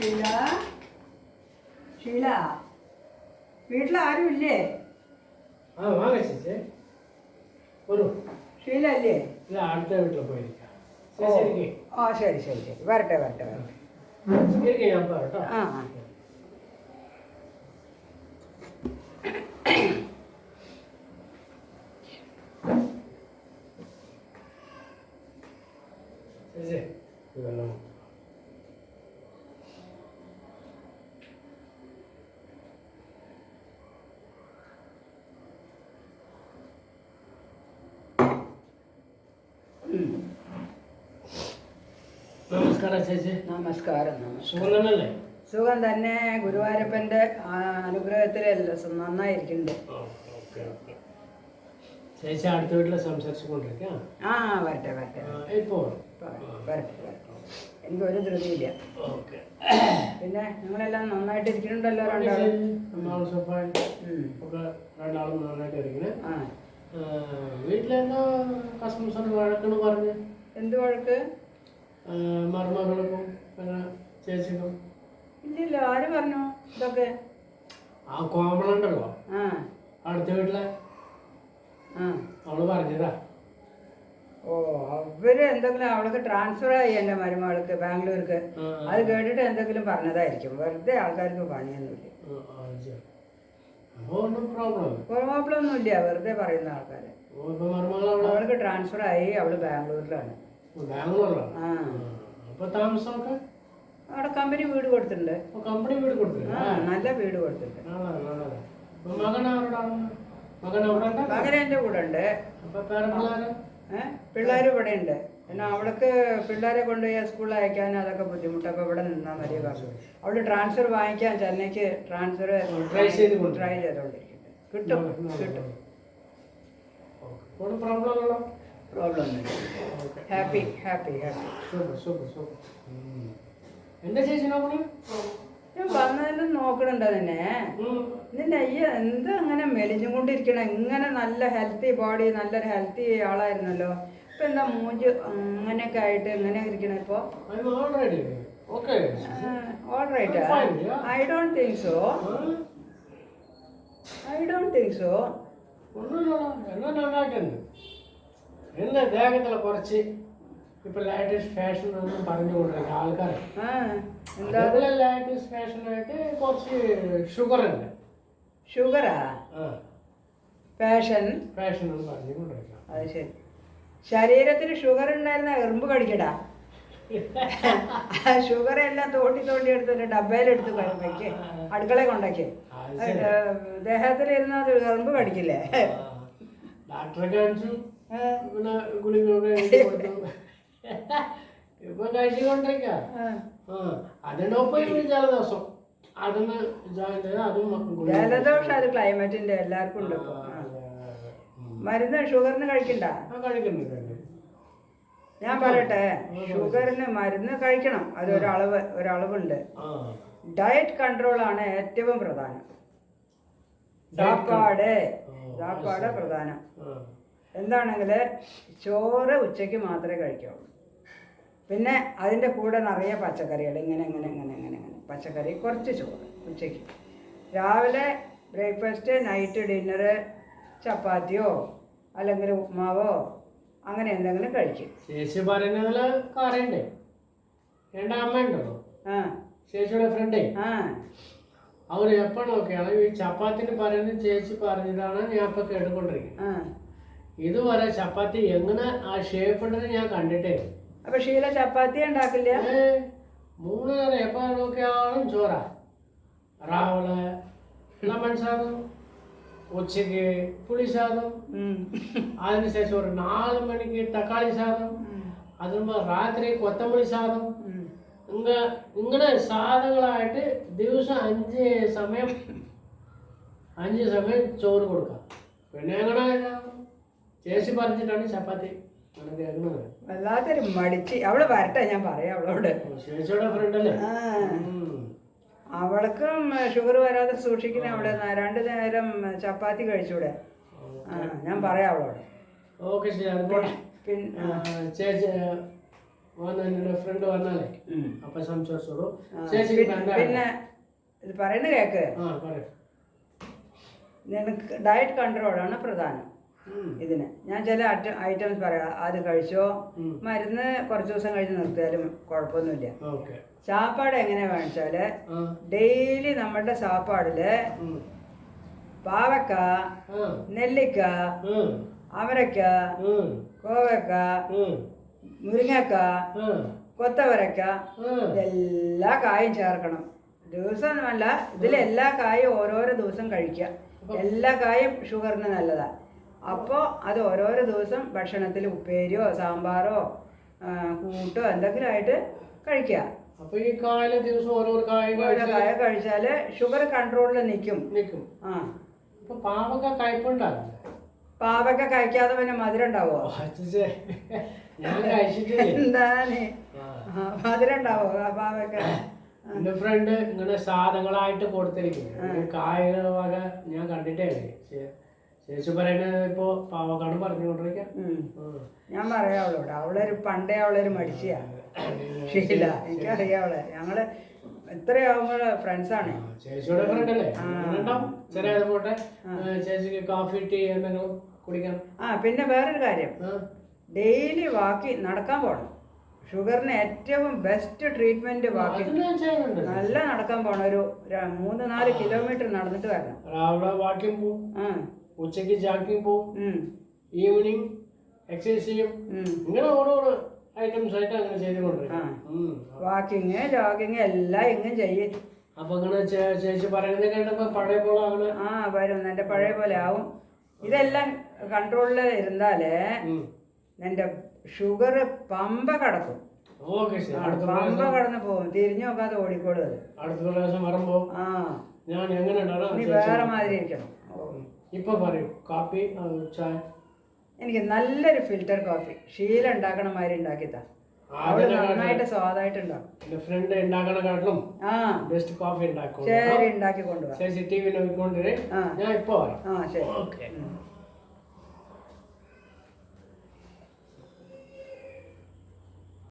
ഷീല ഷീല വീട്ടിലാരും ഇല്ലേ? ആ വാങ്ങ ചേച്ചി ഒരു ഷീല അല്ലേ? ഇല്ല അടുത്ത വീട്ടിൽ പോയിരിക്കാം. ഓ ശരി ശരി ശരി വരട്ടെ വരട്ടെ വരട്ടെ. ഞാൻ പോരട്ടോ. ആ ചേച്ചി വെള്ളം നമസ്കാരം ചേച്ചി. നമസ്കാരം. സുഖം തന്നെയല്ലേ? സുഖം തന്നെ. ഗുരുവായൂരപ്പൻ്റെ അനുഗ്രഹത്തിൽ നന്നായിരിക്കുന്നുണ്ട്. ചേച്ചി അടുത്ത വീട്ടിൽ സംസാരിച്ചുകൊണ്ടിരിക്കാം. ആ വരട്ടെ വരട്ടെ ഇപ്പോ വരട്ടെ വരട്ടെ. എനിക്കൊരു ധൃതിയില്ല. പിന്നെ നിങ്ങളെല്ലാം നന്നായിട്ട് ഇരിക്കുന്നുണ്ടല്ലോ? രണ്ടാളും നന്നായിട്ട് ഇരിക്കുന്നത്. ആ വീട്ടിലെന്തോ കസ്റ്റമേഴ്സിന് വഴക്കെന്ന് പറഞ്ഞ്. എന്ത് വഴക്ക്? മരുമകൾക്കും പിന്നെ ചേച്ചിക്കും. ഇല്ലല്ലോ, ആര് പറഞ്ഞു ഇതൊക്കെ? ആ കോമളുണ്ടല്ലോ ആ അടുത്ത വീട്ടിലെ, ആ അവള് പറഞ്ഞതാ. ഓ അവര് എന്തെങ്കിലും അവൾക്ക് ട്രാൻസ്ഫർ ആയി എൻ്റെ മരുമകൾക്ക് ബാംഗ്ലൂർക്ക്. അത് കേട്ടിട്ട് എന്തെങ്കിലും പറഞ്ഞതായിരിക്കും. വെറുതെ ആൾക്കാർക്ക് പണിയൊന്നുമില്ല. പ്രോബ്ലം ഇല്ല, വെറുതെ പറയുന്ന ആൾക്കാര്. അവൾക്ക് ട്രാൻസ്ഫർ ആയി, അവള് ബാംഗ്ലൂരിലാണ്. ആ അവിടെ കമ്പനി വീട് കൊടുത്തിട്ടുണ്ട്. ആ നല്ല വീട് കൊടുത്തിട്ടുണ്ട്. മകൻ എൻ്റെ കൂടെ ഉണ്ട്. പിള്ളേർ ഇവിടെ ഉണ്ട്. പിന്നെ അവൾക്ക് പിള്ളേരെ കൊണ്ടുപോയി സ്കൂളിൽ അയക്കാൻ അതൊക്കെ ബുദ്ധിമുട്ട്. അപ്പോൾ ഇവിടെ നിന്നാൽ മതി പറഞ്ഞു. അവള് ട്രാൻസ്ഫർ വാങ്ങിക്കാൻ ചെന്നൈക്ക് ട്രാൻസ്ഫർ ട്രൈ ചെയ്തോണ്ടിരിക്കുന്നുണ്ട്. കിട്ടും കിട്ടും. പ്രോബ്ലം ഒന്നുമില്ല. Happy happy happy. എന്താ ചേച്ചി നോക്കണേ? ഞാൻ വന്നതിലും നോക്കണുണ്ടോ നിന്നെ? നിന്നെ ഈ എന്താ അങ്ങനെ മെലിഞ്ഞും കൊണ്ടിരിക്കണേ? ഇങ്ങനെ നല്ല ഹെൽത്തി ബോഡി, നല്ലൊരു ഹെൽത്തി ആളായിരുന്നല്ലോ. ഇപ്പൊ എന്താ മൂഞ്ച് അങ്ങനെയൊക്കെ ആയിട്ട് ഇങ്ങനെ ഇരിക്കണേ? ഇപ്പൊ alright. I don't think so. എന്റെ ദേഹത്തിലെ കുറച്ച് ഇപ്പൊ ലേറ്റസ്റ്റ് ഫാഷൻ ഒന്നും പറഞ്ഞുകൊണ്ടിരിക്കുക ആൾക്കാർ. അതേപോലെ ലേറ്റസ്റ്റ് ഫാഷനായിട്ട് കുറച്ച് ഷുഗർ ഉണ്ട്. ഷുഗറാ ഫാഷൻ ഒന്ന് പറഞ്ഞുകൊണ്ടിരിക്കുക. അത് ശരി. ശരീരത്തിന് ഷുഗർ ഉണ്ടായിരുന്ന എറുമ്പ് കടിക്കടാ. ഷുഗർ എല്ലാം തോണ്ടി എടുത്തിട്ട് ഡബയിലെടുത്ത് വയ്ക്കേ, അടുക്കളയിൽ കൊണ്ടാക്കി ദേഹത്തിലിരുന്ന എറുമ്പ് കടിക്കില്ലേ? ഡോക്ടറെ കാണിച്ചു, പിന്നെ ഗുളിക ഇപ്പൊ കഴിച്ചുകൊണ്ടിരിക്ക. അതിനൊപ്പം ജലദോഷം അതിന് ജലദോഷം അത് ക്ലൈമറ്റിന്റെ എല്ലാവർക്കും ഉണ്ട്. ഇപ്പൊ മരുന്ന് ഷുഗറിന് കഴിക്കണ്ട? ഞാൻ പറയട്ടെ, ഷുഗറിന് മരുന്ന് കഴിക്കണം. അത് ഒരളവുണ്ട്. ഡയറ്റ് കൺട്രോൾ ആണ് ഏറ്റവും പ്രധാനം. സാപ്പാട് പ്രധാനം. എന്താണെങ്കിൽ ചോറ് ഉച്ചയ്ക്ക് മാത്രമേ കഴിക്കാവുള്ളൂ. പിന്നെ അതിൻ്റെ കൂടെ നിറയെ പച്ചക്കറികൾ, ഇങ്ങനെ പച്ചക്കറി, കുറച്ച് ചോറ് ഉച്ചയ്ക്ക്. രാവിലെ ബ്രേക്ക്ഫാസ്റ്റ്, നൈറ്റ് ഡിന്നറ് ചപ്പാത്തിയോ അല്ലെങ്കിൽ ഉപ്മാവോ അങ്ങനെ എന്തെങ്കിലും കഴിക്കും. ചേച്ചി പറയുന്നതില് കാര്യണ്ടേ? എൻ്റെ അമ്മ ഉണ്ടല്ലോ, ചേച്ചിയുടെ ഫ്രണ്ടേ, അവര് എപ്പോ നോക്കിയാണ് ഈ ചപ്പാത്തിന് പറയുന്നത് ചേച്ചി പറഞ്ഞതാണ് ഞാൻ ഇപ്പൊ കേട്ടുകൊണ്ടിരിക്കുന്നത്. ഇതുവരെ ചപ്പാത്തി എങ്ങനെ ആ ഷേപ്പ് ഉണ്ടെന്ന് ഞാൻ കണ്ടിട്ടേ. അപ്പൊ ഷീല ചപ്പാത്തി ഉണ്ടാക്കില്ല? 3 നേരം എപ്പോ നോക്കിയാലും ചോറാ. രാവിലെ ലെമൺ സാദം, ഉച്ചയ്ക്ക് പുളി സാദം, അതിനുശേഷം ഒരു 4 മണിക്ക് തക്കാളി സാദം, അതിനുമ്പോ രാത്രി കൊത്തമ്പുളി സാദം. ഇങ്ങനെ സാധനങ്ങളായിട്ട് ദിവസം 5 സമയം ചോറ് കൊടുക്കാം. പിന്നെ എങ്ങനെ ചേച്ചി പറഞ്ഞിട്ടാണ് ചപ്പാത്തി വല്ലാത്തൊരു മടിച്ച്. അവള് വരട്ടെ, ഞാൻ പറയാം അവളോട്. ചേച്ചിയുടെ ഫ്രണ്ടല്ലേ? അവൾക്കും ഷുഗർ വരാതെ സൂക്ഷിക്കുന്ന അവിടെ 2 നേരം ചപ്പാത്തി കഴിച്ചൂടെ? ഞാൻ പറയാം അവളോട്. ഓക്കെ. പിന്നെ ചേച്ചി എൻ്റെ ഫ്രണ്ട് വന്നാലേ അപ്പൊ സംസാരിച്ചോളൂ. പിന്നെ ഇത് പറയുന്ന കേക്ക്, നിനക്ക് ഡയറ്റ് കൺട്രോളാണ് പ്രധാനം ഇതിന്. ഞാൻ ചില ഐറ്റംസ് പറയാം, അത് കഴിച്ചോ. മരുന്ന് കുറച്ച് ദിവസം കഴിഞ്ഞ് നിർത്തിയാലും കുഴപ്പമൊന്നുമില്ല. സാപ്പാട് എങ്ങനെയാ വേണിച്ചാല് ഡെയിലി നമ്മളുടെ സാപ്പാടില് പാവക്ക, നെല്ലിക്ക, അവരക്ക, കോവക്ക, മുരിങ്ങക്ക, കൊത്തവരക്ക, എല്ലാ കായും ചേർക്കണം. ദിവസമല്ല, ഇതിലെല്ലാ കായും ഓരോരോ ദിവസം കഴിക്കുക. എല്ലാ കായും ഷുഗറിന് നല്ലതാണ്. അപ്പോൾ അത് ഓരോരോ ദിവസം ഭക്ഷണത്തിൽ ഉപ്പേരിയോ സാമ്പാറോ കൂട്ടോ എന്തെങ്കിലും ആയിട്ട് കഴിക്കുക. അപ്പോൾ ഈ കായ ദിവസം ഓരോ കായ കഴിച്ചാൽ ഷുഗർ കൺട്രോളിൽ നിൽക്കും. ആ, അപ്പോൾ പാവക്ക കയ്പുണ്ടാകും. പാവക്ക കഴിക്കാതെ പിന്നെ മധുരം ഉണ്ടാവോ? ഞാൻ കഴിച്ചിട്ടില്ല. എന്താണ് മധുരം ഉണ്ടാവോ പാവക്ക? എൻ്റെ ഫ്രണ്ട് ഇങ്ങനെ സാധനങ്ങളായിട്ട് കൊടുത്തിരിക്കുന്നത് കായ വക ഞാൻ കണ്ടിട്ടേ. ചേച്ചി പറയുന്നത് ഇപ്പോ പാവക്കാണ് പറഞ്ഞുകൊണ്ടിരിക്കുക. ഞാൻ പറയാം അവളോട്, അവളൊരു പണ്ടേ അവളൊരു മടിച്ചിയാണ്. ശരിയില്ല, എനിക്കറിയാം അവളെ. ഞങ്ങള് എത്രയാവുമ്പോൾ ഫ്രണ്ട്സാണ്. ചേച്ചിയുടെ ഫ്രണ്ട് അല്ലേ? ചെറിയ പോട്ടെ. ചേച്ചിക്ക് കാഫി ടീ എന്തെങ്കിലും കുടിക്കാം. പിന്നെ വേറൊരു കാര്യം, ഡെയിലി നടക്കാൻ പോകണം. ഷുഗറിന് ഏറ്റവും ബെസ്റ്റ് ട്രീറ്റ്മെന്റ് വാക്കിംഗ്. നല്ല നടക്കാൻ പോകണം. ഒരു 3-4 കിലോമീറ്റർ നടന്നിട്ട് വരണം. രാവിലെ വാക്കിംഗ് പോവും, ഉച്ചയ്ക്ക് ജാക്കിംഗ് പോവും, ഈവനിങ് എക്സസൈസ് ചെയ്യും. ഇങ്ങനെ ഓരോരോ ഐറ്റംസ് ആയിട്ട് അങ്ങനെ ചെയ്തുകൊണ്ടിരിക്കും. വാക്കിങ്, ജോഗിങ് എല്ലാം ഇങ്ങനെ ചെയ്യും. അപ്പൊ ഇങ്ങനെ ചേച്ചി പറയുന്നത് കേട്ടപ്പോ പഴയ പോലെ വരും. എന്റെ പഴയ പോലെ ആവും. ഇതെല്ലാം കൺട്രോളിൽ ഇരുന്നാലേ എന്റെ ഷുഗർ പമ്പ കടക്കും. പമ്പ കടന്ന് പോകും. തിരിഞ്ഞു നോക്കാതെ ഓടിക്കോളൂ. അടുത്ത പ്രാവശ്യം വരുമ്പോ ഞാൻ എങ്ങനെ നീ വേറെ മാതിരി ഇരിക്കണം. ഇപ്പൊ പറയൂ, കാപ്പി ചായ. എനിക്ക് നല്ലൊരു ഫിൽറ്റർ കോഫി ശീലം ഉണ്ടാക്കണ മാതിരി ഉണ്ടാക്കിത്താ. അവിടെ നന്നായിട്ട് സ്വാദായിട്ടുണ്ടാവും. ഫ്രണ്ട് ഉണ്ടാക്കണ കാട്ടിലും ബെസ്റ്റ് കോഫി ഉണ്ടാക്കും. ശരി, ഉണ്ടാക്കി കൊണ്ടുപോകാം. ശരി, ടി വി നോക്കിക്കൊണ്ടിരി. ഞാൻ ഇപ്പൊ വരാം. ശരി.